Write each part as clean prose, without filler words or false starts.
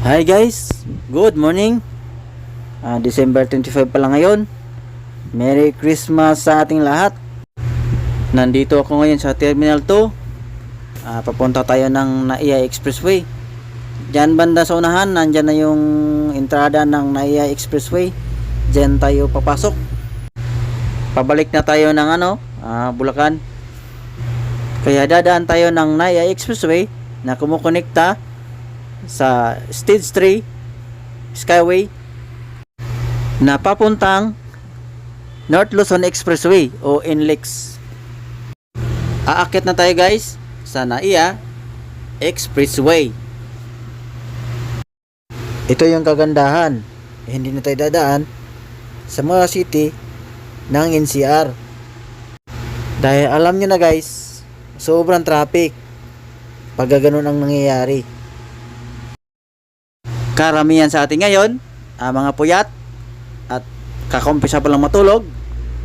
Hi guys, good morning. December 25 pa lang ngayon. Merry Christmas sa ating lahat. Nandito ako ngayon sa Terminal 2. Papunta tayo ng Naiya Expressway. Diyan banda sa unahan, nandyan na yung entrada ng Naiya Expressway. Diyan tayo papasok. Pabalik na tayo ng Bulacan. Kaya dadaan tayo ng Naiya Expressway na kumukonekta sa Stage 3 Skyway na papuntang North Luzon Expressway o NLEX. Aakyat na tayo guys sa Naiya Expressway. Ito yung kagandahan, hindi na tayo dadaan sa mga city ng NCR dahil alam nyo na guys, sobrang traffic pag ganun ang nangyayari. Karamihan sa atin ngayon, mga puyat at kakumpisa pa lang matulog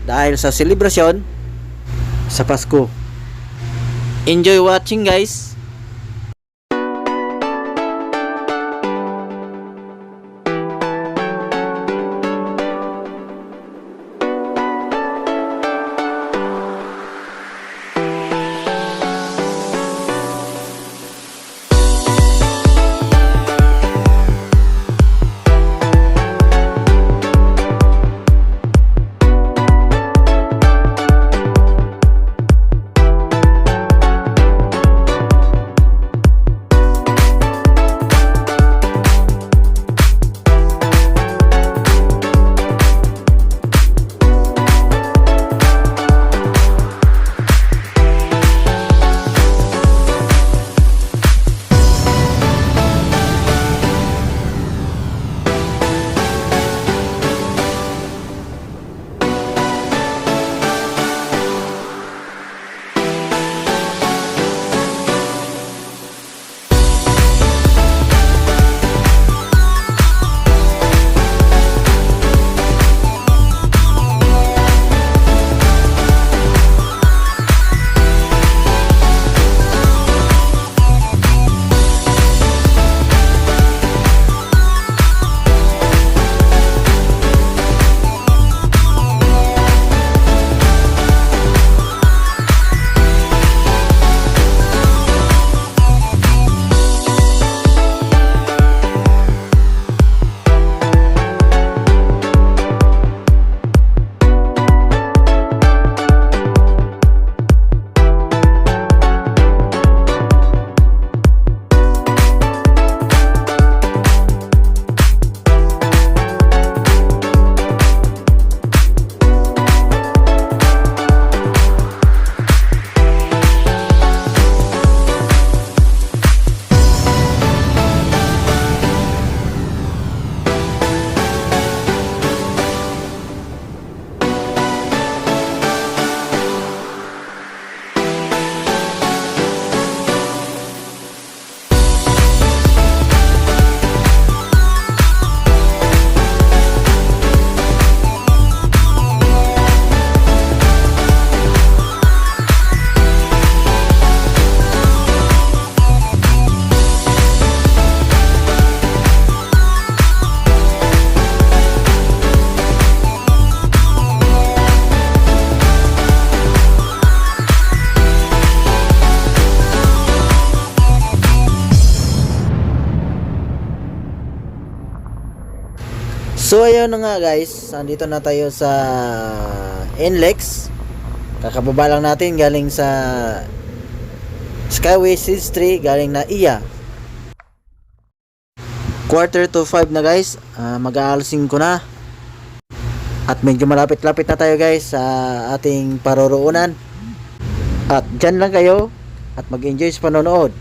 dahil sa selebrasyon sa Pasko. Enjoy watching guys. So ayun na nga guys, andito na tayo sa NLEX. Kakababa lang natin galing sa Skyway Stage 3 galing Naiya. 4:45 na guys, mag-aalas 5 na. At medyo malapit-lapit na tayo guys sa ating paroroonan. At dyan lang kayo at mag-enjoy sa panonood.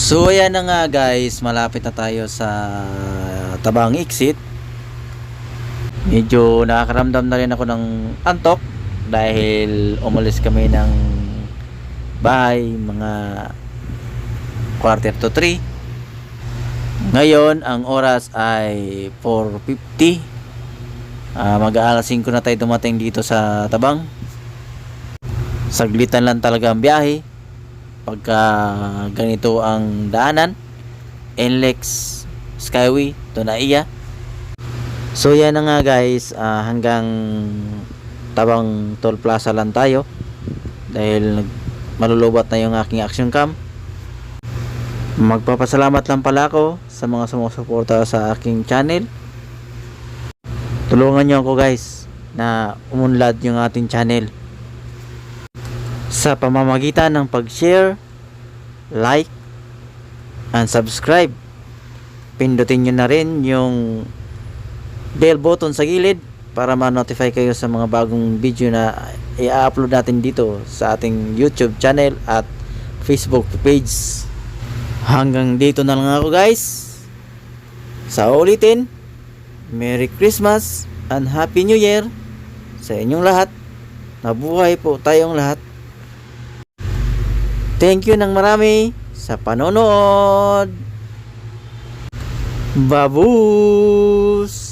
So ayan na nga guys, malapit na tayo sa Tabang exit. Medyo nakakaramdam na rin ako ng antok dahil umalis kami ng bahay mga 2:45. Ngayon ang oras ay 4:50. Mag-aalas 5 na tayo dumating dito sa Tabang. Saglitan lang talaga ang biyahe pagka ganito ang daanan. NLEX Skyway to Naiya. So yan na nga guys, hanggang Tabang Toll Plaza lang tayo dahil malulubat na yung aking action cam. Magpapasalamat lang pala ako sa mga sumusuporta sa aking channel. Tulungan nyo ako guys na umunlad yung ating channel sa pamamagitan ng pag-share, like, and subscribe. Pindutin nyo na rin yung bell button sa gilid para ma-notify kayo sa mga bagong video na i-upload natin dito sa ating YouTube channel at Facebook page. Hanggang dito na lang ako guys. Sa ulitin, Merry Christmas and Happy New Year sa inyong lahat. Nabuhay po tayong lahat. Thank you ng marami sa panonood. Babus!